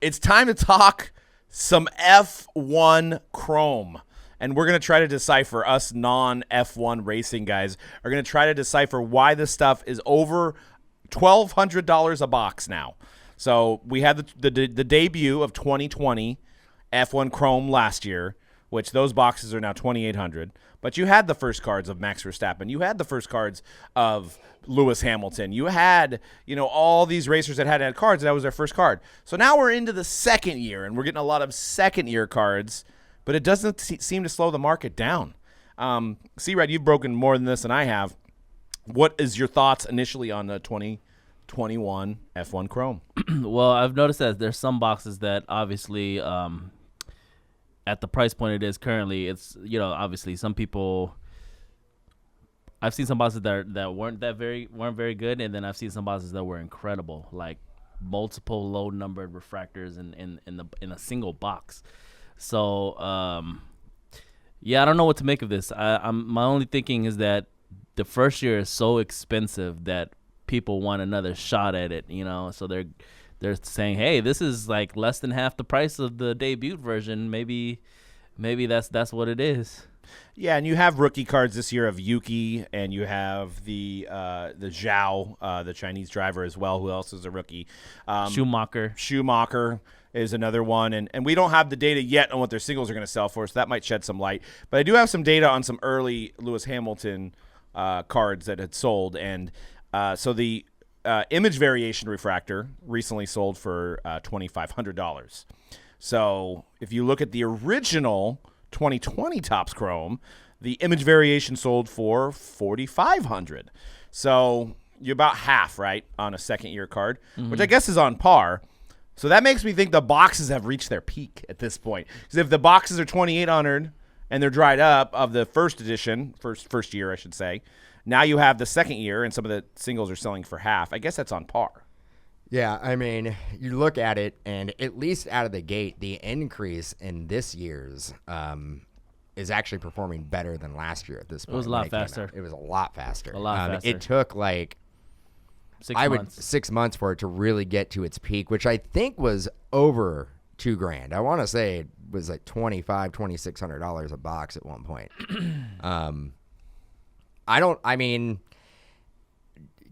it's time to talk some F1 Chrome. And we're going to try to decipher, us non-F1 racing guys are going to try to decipher why this stuff is over $1,200 a box now. So we had the debut of 2020 F1 Chrome last year, which those boxes are now $2,800. But you had the first cards of Max Verstappen. You had the first cards of Lewis Hamilton. You had, all these racers that had cards, and that was their first card. So now we're into the second year, and we're getting a lot of second-year cards, but it doesn't seem to slow the market down. C-Rad, you've broken more than this than I have. What is your thoughts initially on the 2021 F1 Chrome? Well, I've noticed that there's some boxes that obviously at the price point it is currently, it's, obviously some people, I've seen some boxes that weren't very good, and then I've seen some boxes that were incredible, like multiple low numbered refractors in a single box. So I don't know what to make of this. My only thinking is that the first year is so expensive that people want another shot at it, so they're saying, hey, this is like less than half the price of the debut version. Maybe that's what it is. Yeah, and you have rookie cards this year of Yuki, and you have the Zhao, the Chinese driver as well. Who else is a rookie? Schumacher is another one, and we don't have the data yet on what their singles are going to sell for, so that might shed some light. But I do have some data on some early Lewis Hamilton cards that had sold, and so the image variation refractor recently sold for $2,500. So if you look at the original 2020 Topps Chrome, the image variation sold for $4,500. So you're about half, right, on a second-year card, which I guess is on par. So that makes me think the boxes have reached their peak at this point. Because if the boxes are $2,800 and they're dried up of the first edition, first year, I should say, now you have the second year and some of the singles are selling for half. I guess that's on par. Yeah, I mean, you look at it, and at least out of the gate, the increase in this year's is actually performing better than last year at this point. It was a lot faster. It was a lot faster. A lot faster. It took 6 months for it to really get to its peak, which I think was over $2,000. I want to say it was like $2,600 a box at one point.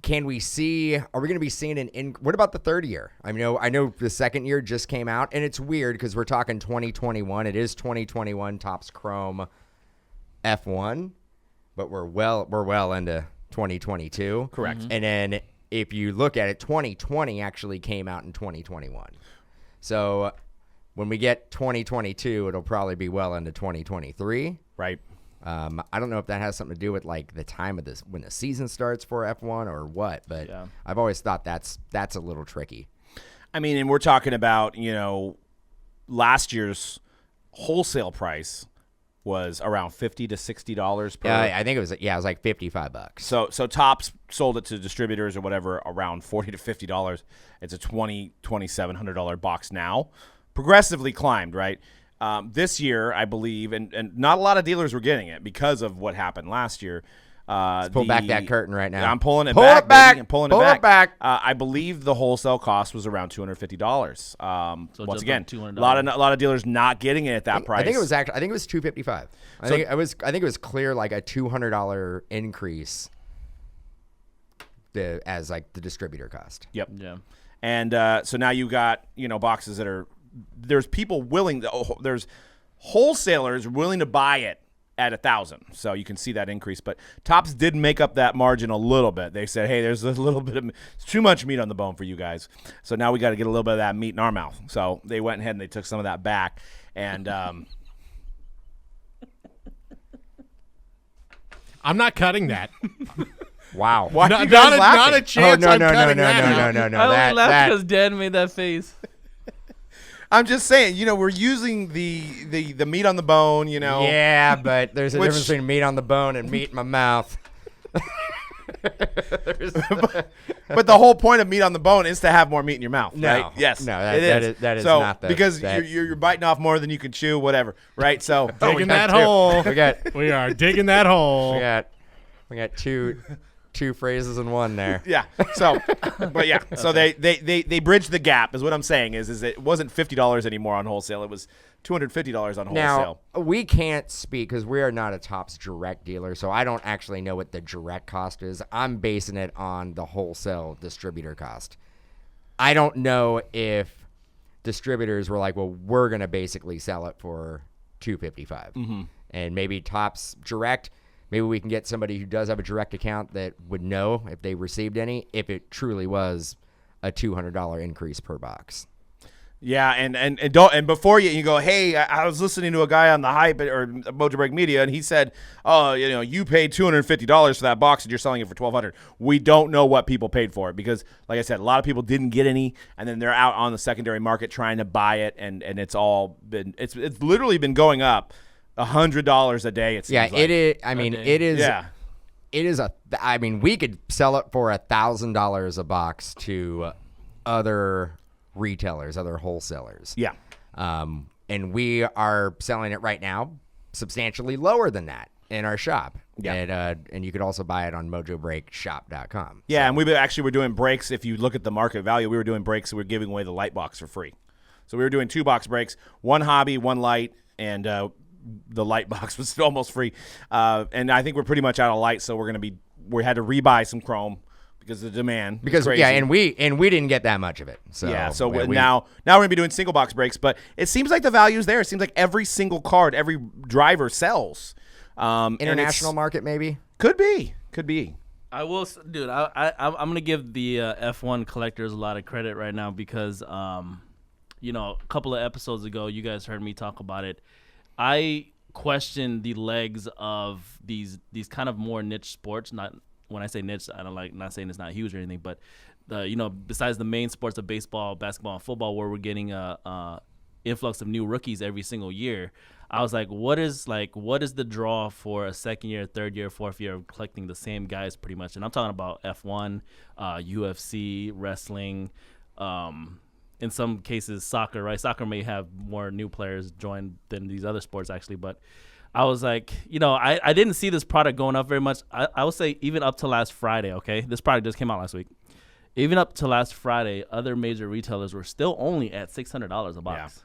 Can we see? Are we going to be seeing what about the third year? I know the second year just came out, and it's weird because we're talking 2021. It is 2021 Topps Chrome F1, but we're well into 2022. Correct. And then if you look at it, 2020 actually came out in 2021. So when we get 2022, it'll probably be well into 2023. Right. I don't know if that has something to do with like the time of this when the season starts for F1 or what, but Yeah. I've always thought that's a little tricky. I mean, and we're talking about, last year's wholesale price was around $50 to $60 per. I think it was like $55. So Topps sold it to distributors or whatever around $40 to $50. It's a $2,700 box now. Progressively climbed, right? This year, I believe, and not a lot of dealers were getting it because of what happened last year. Let's pull back that curtain right now. I'm pulling it Pull back. it back. Baby. I'm pulling Pull it it back. I believe the wholesale cost was around $250. So Once just again, $200. a lot of dealers not getting it at that price. I think it was $255. I think it was clear like a $200 increase as like the distributor cost. Yep. Yeah. And so now you got boxes that are. There's people there's wholesalers willing to buy it at $1,000, so you can see that increase. But Topps did make up that margin a little bit. They said, "Hey, there's a little bit of it's too much meat on the bone for you guys, so now we got to get a little bit of that meat in our mouth." So they went ahead and they took some of that back, and I'm not cutting that. Wow. why are not, you guys not, laughing? not a chance. I'm no, cutting that. no. I only laughed because Dan made that face. I'm just saying, we're using the meat on the bone, Yeah, but there's a difference between meat on the bone and meat in my mouth. But the whole point of meat on the bone is to have more meat in your mouth, No. right? Yes, No, it is. that is so, not the- because that- you're biting off more than you can chew, whatever, right? So Digging that hole. We got We are digging that hole. we got two two phrases in one there. Yeah. So, but yeah. So they bridged the gap, is what I'm saying. Is it wasn't $50 anymore on wholesale? It was $250 on wholesale. Now, we can't speak because we are not a Topps direct dealer, so I don't actually know what the direct cost is. I'm basing it on the wholesale distributor cost. I don't know if distributors were like, well, we're going to basically sell it for $255. And maybe Topps direct, maybe we can get somebody who does have a direct account that would know if they received any, if it truly was a $200 increase per box. Yeah, and before you go, hey, I was listening to a guy on the Hype or Mojobreak Media, and he said, oh, you paid $250 for that box, and you're selling it for $1,200. We don't know what people paid for it because, like I said, a lot of people didn't get any, and then they're out on the secondary market trying to buy it, and it's all been it's literally been going up $100 a day. It seems like. It is. I mean, it is. Yeah. It is I mean, we could sell it for $1,000 a box to other retailers, other wholesalers. Yeah. And we are selling it right now substantially lower than that in our shop. Yeah. And you could also buy it on mojobreakshop.com. Yeah, and we're doing breaks. If you look at the market value, we were doing breaks. So we were giving away the light box for free. So we were doing 2 box breaks, 1 hobby, 1 light, and the light box was almost free. And I think we're pretty much out of light, so we had to rebuy some chrome because of the demand. Because and we didn't get that much of it. So yeah, so now we're gonna be doing single box breaks, but it seems like the value is there. It seems like every single card, every driver sells. International market maybe could be. I will, dude. I'm gonna give the F1 collectors a lot of credit right now because, a couple of episodes ago, you guys heard me talk about it. I question the legs of these kind of more niche sports. Not when I say niche, I don't not saying it's not huge or anything, but besides the main sports of baseball, basketball, and football, where we're getting a influx of new rookies every single year. I was like, what is the draw for a second year, third year, fourth year of collecting the same guys pretty much? And I'm talking about F1, UFC, wrestling, in some cases soccer, right? Soccer may have more new players join than these other sports actually, but I was like, I didn't see this product going up very much. I would say even up to last Friday, okay? This product just came out last week. Even up to last Friday, other major retailers were still only at $600 a box. Yeah.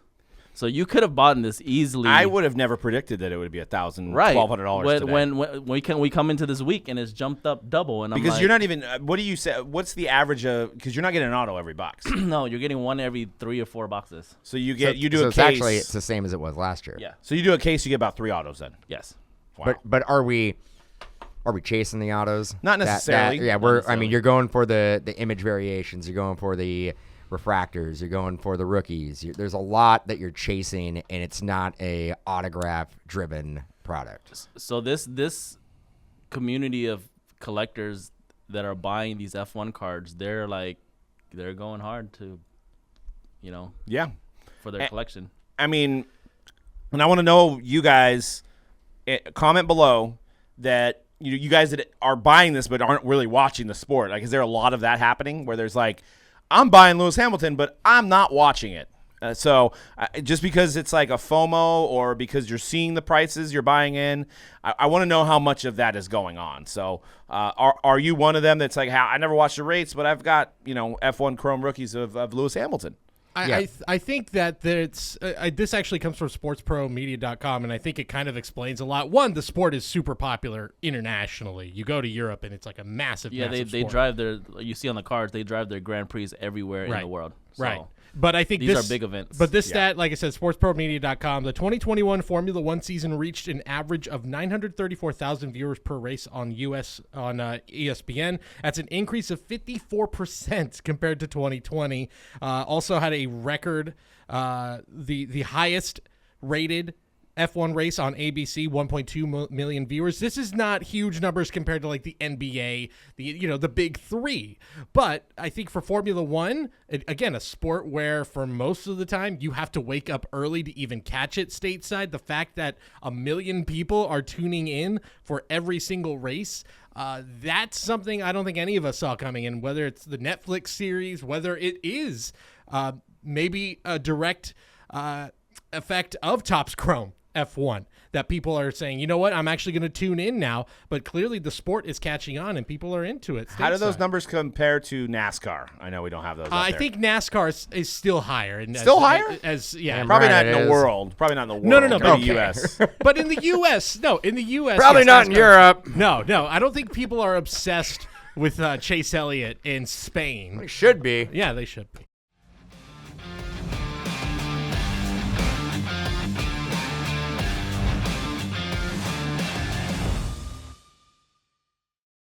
So you could have bought this easily. I would have never predicted that it would be $1,000, right. $1,200 today. When we come into this week and it's jumped up double, and because you're not even. What do you say? What's the average of? Because you're not getting an auto every box. No, you're getting one every 3 or 4 boxes. So you do a case. Actually, it's the same as it was last year. Yeah. So you do a case, you get about 3 autos then. Yes. Wow. But are we chasing the autos? Not necessarily. You're going for the image variations. You're going for the refractors, you're going for the rookies. There's a lot that you're chasing, and it's not a autograph-driven product. So this community of collectors that are buying these F1 cards, they're going hard to, for their collection. I mean, and I want to know you guys comment below that you guys that are buying this but aren't really watching the sport. Like, is there a lot of that happening where there's like, I'm buying Lewis Hamilton, but I'm not watching it. So just because it's like a FOMO or because you're seeing the prices you're buying in, I want to know how much of that is going on. So are you one of them that's like, I never watched the rates, but I've got F1 Chrome rookies of Lewis Hamilton? I think that this actually comes from sportspromedia.com, and I think it kind of explains a lot. One, the sport is super popular internationally. You go to Europe, and it's like a massive, they sport. drive you see on the cards, they drive their Grand Prix everywhere in the world. So right. But I think these are big events. But this stat, like I said, sportspromedia.com, the 2021 Formula One season reached an average of 934,000 viewers per race on ESPN. That's an increase of 54% compared to 2020. Also had a record, the highest rated F1 race on ABC, 1.2 million viewers. This is not huge numbers compared to like the NBA, the big three. But I think for Formula One, again, a sport where for most of the time you have to wake up early to even catch it stateside. The fact that 1 million people are tuning in for every single race, that's something I don't think any of us saw coming in, whether it's the Netflix series, whether it is maybe a direct effect of Topps Chrome F1 that people are saying, you know what, I'm actually going to tune in now. But clearly the sport is catching on and people are into it. How do those stateside. numbers compare to NASCAR? I know we don't have those. Up I there. think NASCAR is still higher. And Still higher? Yeah. Probably Right, not in it the is. world. Probably not in the world. No, no, no, Maybe okay. U.S. But in the U.S., Probably yes, not in NASCAR. Europe. No, I don't think people are obsessed with Chase Elliott in Spain. It should be. Yeah, they should be.